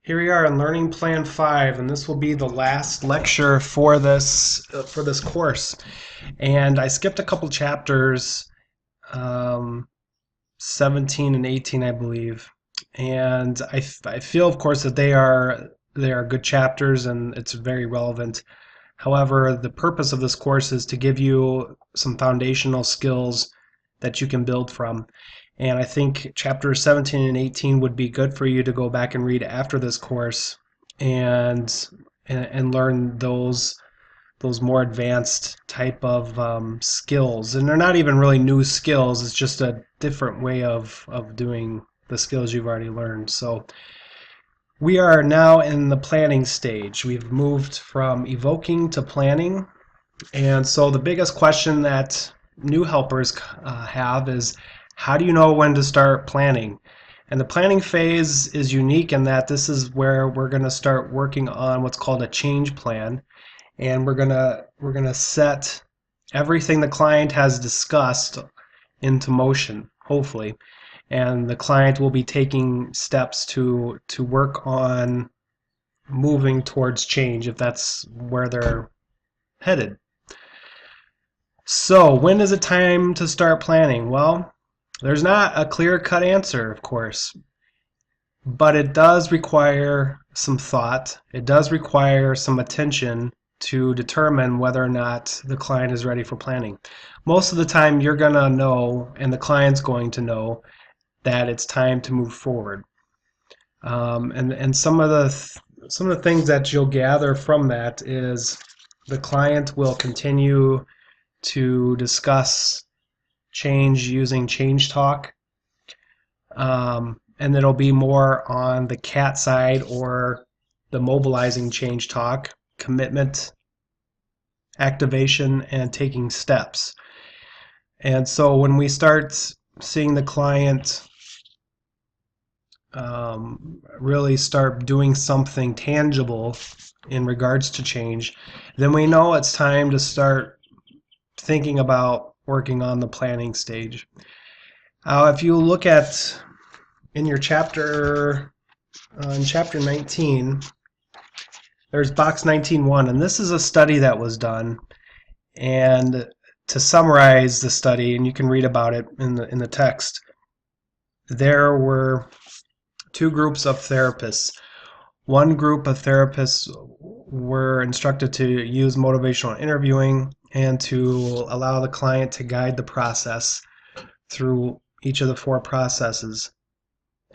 Here we are in Learning Plan 5, and this will be the last lecture for this course. And I skipped a couple chapters, um, 17 and 18, I believe. And I feel, of course, that they are good chapters and it's very relevant. However, the purpose of this course is to give you some foundational skills that you can build from. And I think chapters 17 and 18 would be good for you to go back and read after this course and and learn those more advanced type of skills. And they're not even really new skills. It's just a different way of doing the skills you've already learned. So we are now in the planning stage. We've moved from evoking to planning. And so the biggest question that new helpers have is, how do you know when to start planning? And the planning phase is unique in that this is where we're going to start working on what's called a change plan, and we're going to set everything the client has discussed into motion, hopefully. And the client will be taking steps to work on moving towards change if that's where they're headed. So, when is it time to start planning? Well, there's not a clear-cut answer, of course, but it does require some thought. It does require some attention to determine whether or not the client is ready for planning. Most of the time, you're going to know, and the client's going to know, that it's time to move forward. And some of the things that you'll gather from that is the client will continue to discuss change using change talk. And it'll be more on the CAT side, or the mobilizing change talk, commitment, activation, and taking steps. And so when we start seeing the client really start doing something tangible in regards to change, then we know it's time to start thinking about working on the planning stage. If you look at in your chapter, in chapter 19, there's box 19.1, and this is a study that was done. And to summarize the study, and you can read about it in the text, there were two groups of therapists. One group of therapists were instructed to use motivational interviewing and to allow the client to guide the process through each of the four processes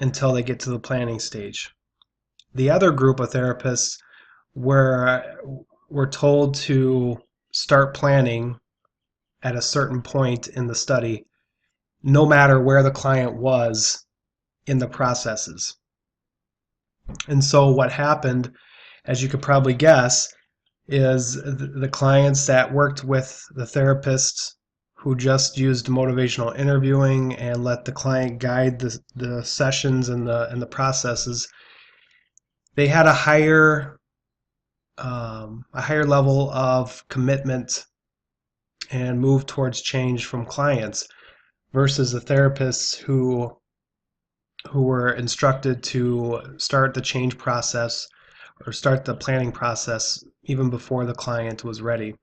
until they get to the planning stage. The other group of therapists were told to start planning at a certain point in the study, no matter where the client was in the processes. And so what happened, as you could probably guess, is the clients that worked with the therapists who just used motivational interviewing and let the client guide the sessions and the processes, they had a higher level of commitment and move towards change from clients versus the therapists who were instructed to start the change process or start the planning process even before the client was ready.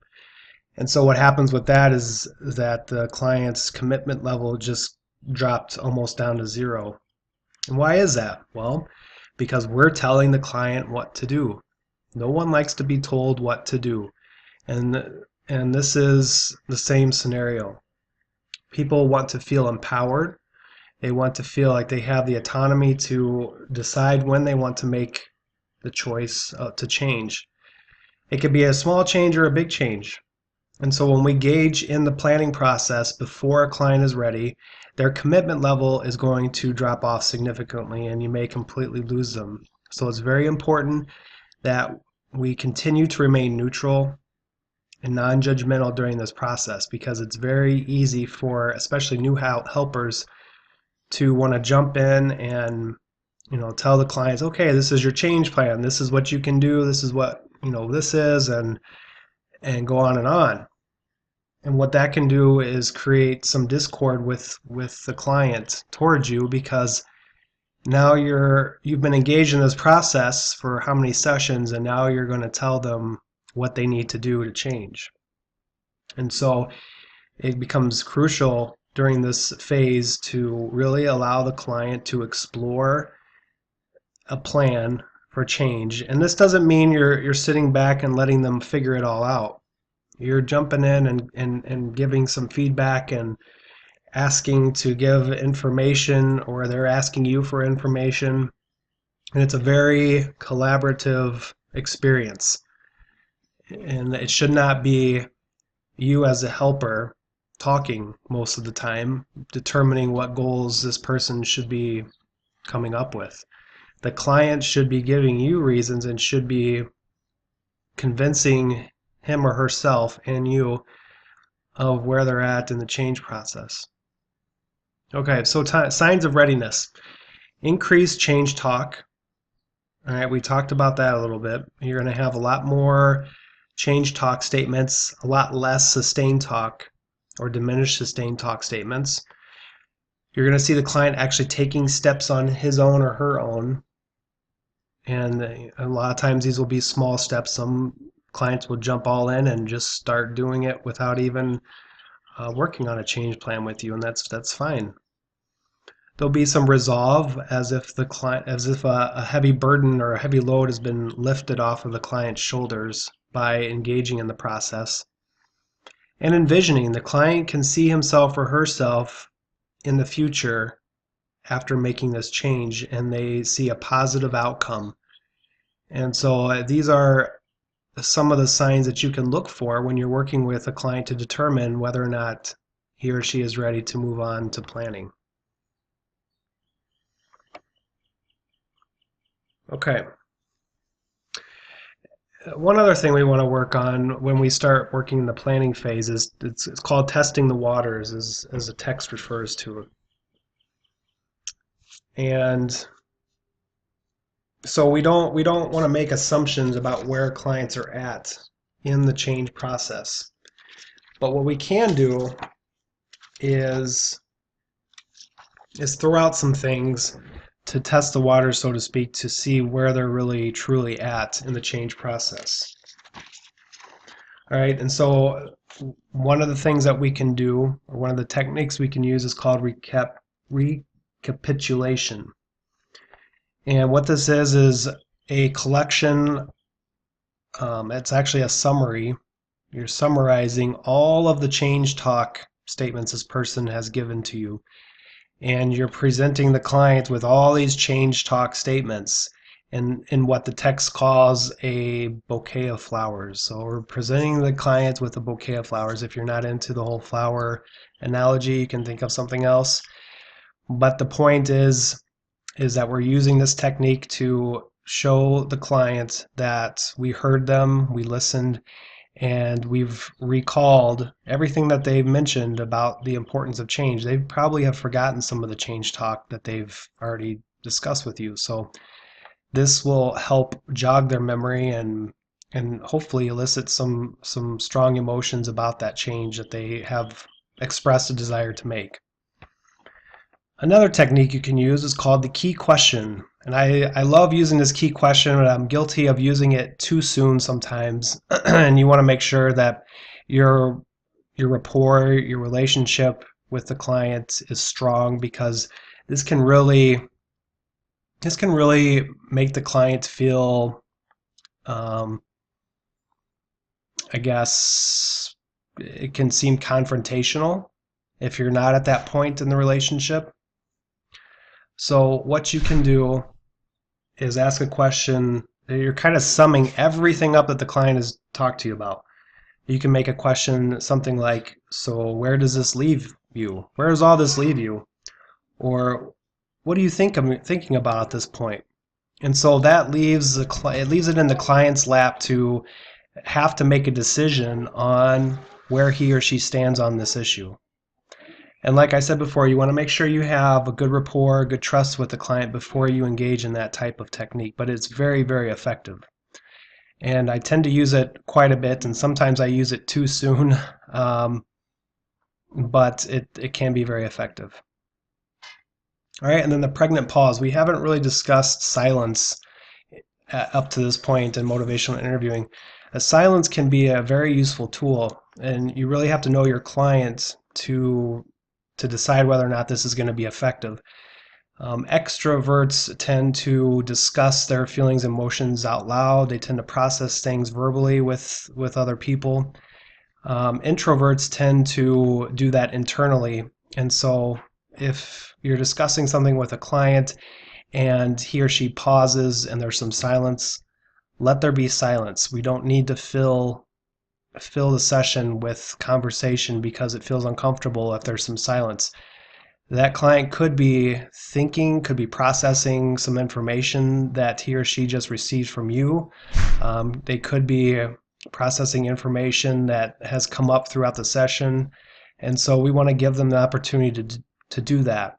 And so what happens with that is that the client's commitment level just dropped almost down to zero. And why is that? Well, because we're telling the client what to do. No one likes to be told what to do. And and this is the same scenario. People want to feel empowered. They want to feel like they have the autonomy to decide when they want to make the choice to change. It could be a small change or a big change. And so when we gauge in the planning process before a client is ready, their commitment level is going to drop off significantly and you may completely lose them. So it's very important that we continue to remain neutral and non-judgmental during this process, because it's very easy for especially new helpers to want to jump in and tell the clients, okay, this is your change plan, this is what you can do, this is what this is, and go on and on. And what that can do is create some discord with the client towards you, because Now you've been engaged in this process for how many sessions, and now you're going to tell them what they need to do to change. And so it becomes crucial during this phase to really allow the client to explore a plan for change. And this doesn't mean you're sitting back and letting them figure it all out. You're jumping in and giving some feedback and asking to give information, or they're asking you for information. And it's a very collaborative experience. And it should not be you as a helper talking most of the time, determining what goals this person should be coming up with. The client should be giving you reasons and should be convincing him or herself and you of where they're at in the change process. Okay, so signs of readiness. Increased change talk. All right, we talked about that a little bit. You're going to have a lot more change talk statements, a lot less sustained talk or diminished sustained talk statements. You're going to see the client actually taking steps on his own or her own. And a lot of times these will be small steps. Some clients will jump all in and just start doing it without even working on a change plan with you, and that's fine. There'll be some resolve, as if a heavy burden or a heavy load has been lifted off of the client's shoulders by engaging in the process. And envisioning, the client can see himself or herself in the future after making this change, and they see a positive outcome. And so these are some of the signs that you can look for when you're working with a client to determine whether or not he or she is ready to move on to planning. Okay. One other thing we want to work on when we start working in the planning phase is it's called testing the waters, as the text refers to it. And so we don't want to make assumptions about where clients are at in the change process. But what we can do is throw out some things to test the water, so to speak, to see where they're really truly at in the change process. All right, and so one of the things that we can do, or one of the techniques we can use, is called recapitulation. And what this is a collection, it's actually a summary. You're summarizing all of the change talk statements this person has given to you. And you're presenting the client with all these change talk statements in what the text calls a bouquet of flowers. So we're presenting the client with a bouquet of flowers. If you're not into the whole flower analogy, you can think of something else. But the point is that we're using this technique to show the client that we heard them, we listened, and we've recalled everything that they've mentioned about the importance of change. They probably have forgotten some of the change talk that they've already discussed with you. So this will help jog their memory and hopefully elicit some strong emotions about that change that they have expressed a desire to make. Another technique you can use is called the key question. And I love using this key question, but I'm guilty of using it too soon sometimes. And you want to make sure that your rapport, your relationship with the client is strong, because this can really make the client feel, I guess it can seem confrontational if you're not at that point in the relationship. So what you can do is ask a question. You're kind of summing everything up that the client has talked to you about. You can make a question something like, so where does this leave you? Where does all this leave you? Or what do you think I'm thinking about at this point? And so that leaves it in the client's lap to have to make a decision on where he or she stands on this issue. And like I said before, you want to make sure you have a good rapport, good trust with the client before you engage in that type of technique. But it's very, very effective. And I tend to use it quite a bit, and sometimes I use it too soon, but it can be very effective. All right, and then the pregnant pause. We haven't really discussed silence up to this point in motivational interviewing. Silence can be a very useful tool, and you really have to know your client to decide whether or not this is going to be effective. Extroverts tend to discuss their feelings and emotions out loud. They tend to process things verbally with other people. Introverts tend to do that internally. And so if you're discussing something with a client and he or she pauses and there's some silence, let there be silence. We don't need to fill the session with conversation because it feels uncomfortable if there's some silence. That client could be thinking, could be processing some information that he or she just received from you. They could be processing information that has come up throughout the session. And so we want to give them the opportunity to do that.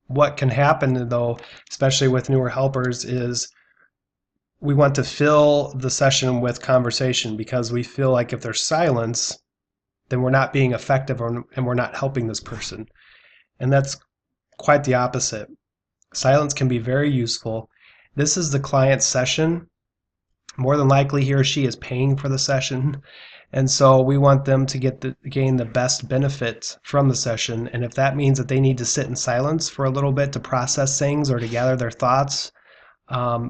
What can happen, though, especially with newer helpers, is we want to fill the session with conversation because we feel like if there's silence, then we're not being effective and we're not helping this person. And that's quite the opposite. Silence can be very useful. This is the client's session. More than likely, he or she is paying for the session. And so we want them to gain the best benefit from the session. And if that means that they need to sit in silence for a little bit to process things or to gather their thoughts,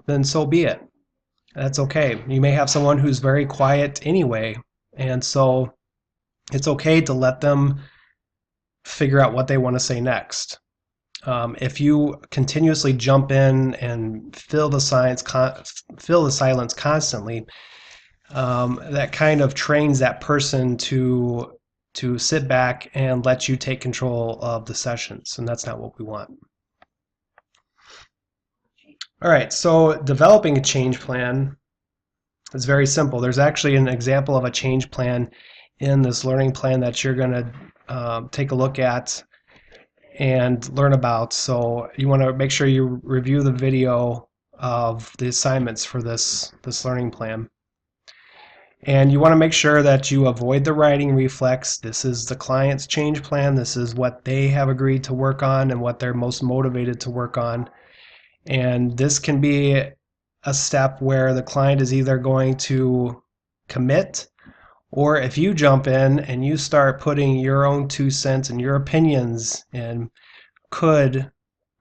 then so be it. That's okay. You may have someone who's very quiet anyway. And so it's okay to let them figure out what they want to say next. If you continuously jump in and fill the silence constantly, that kind of trains that person to sit back and let you take control of the sessions, and that's not what we want. All right, so developing a change plan is very simple. There's actually an example of a change plan in this learning plan that you're going to take a look at and learn about. So you want to make sure you review the video of the assignments for this learning plan. And you want to make sure that you avoid the writing reflex. This is the client's change plan. This is what they have agreed to work on and what they're most motivated to work on. And this can be a step where the client is either going to commit, or if you jump in and you start putting your own 2 cents and your opinions in, could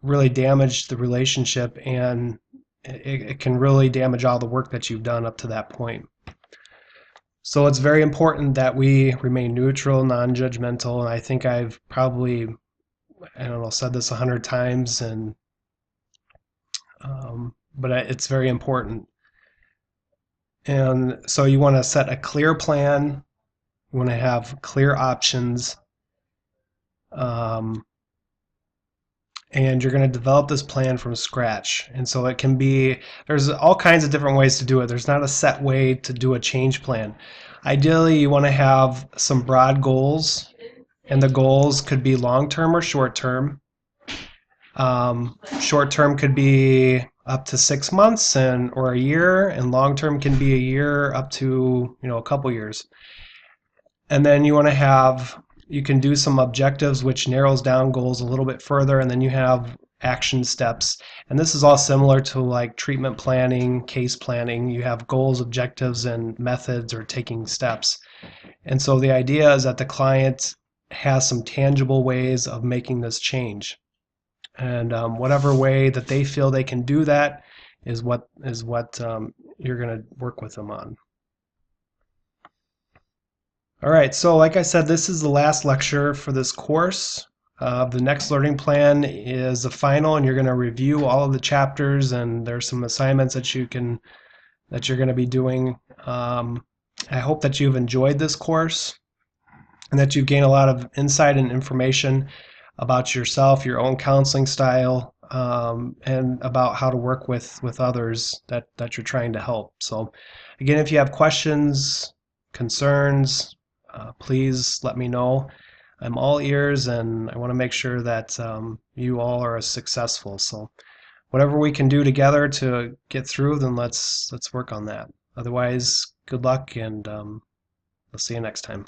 really damage the relationship, and it can really damage all the work that you've done up to that point. So it's very important that we remain neutral, non-judgmental, and I think I've probably, I don't know, said this 100 times, and but it's very important. And so you want to set a clear plan. You want to have clear options. And you're going to develop this plan from scratch. And so it can be, there's all kinds of different ways to do it. There's not a set way to do a change plan. Ideally, you want to have some broad goals, and the goals could be long-term or short-term. Short-term could be up to 6 months or a year, and long-term can be a year up to a couple years. And then you want to have, you can do some objectives, which narrows down goals a little bit further, and then you have action steps. And this is all similar to like treatment planning, case planning. You have goals, objectives, and methods or taking steps. And so the idea is that the client has some tangible ways of making this change. And whatever way that they feel they can do that is what you're going to work with them on. All right, so like I said, this is the last lecture for this course. The next learning plan is the final, and you're going to review all of the chapters, and there's some assignments that you're going to be doing. I hope that you've enjoyed this course and that you've gained a lot of insight and information about yourself, your own counseling style, and about how to work with others that you're trying to help. So again, if you have questions, concerns, please let me know. I'm all ears, and I want to make sure that you all are successful. So whatever we can do together to get through, then let's work on that. Otherwise, good luck, and I'll see you next time.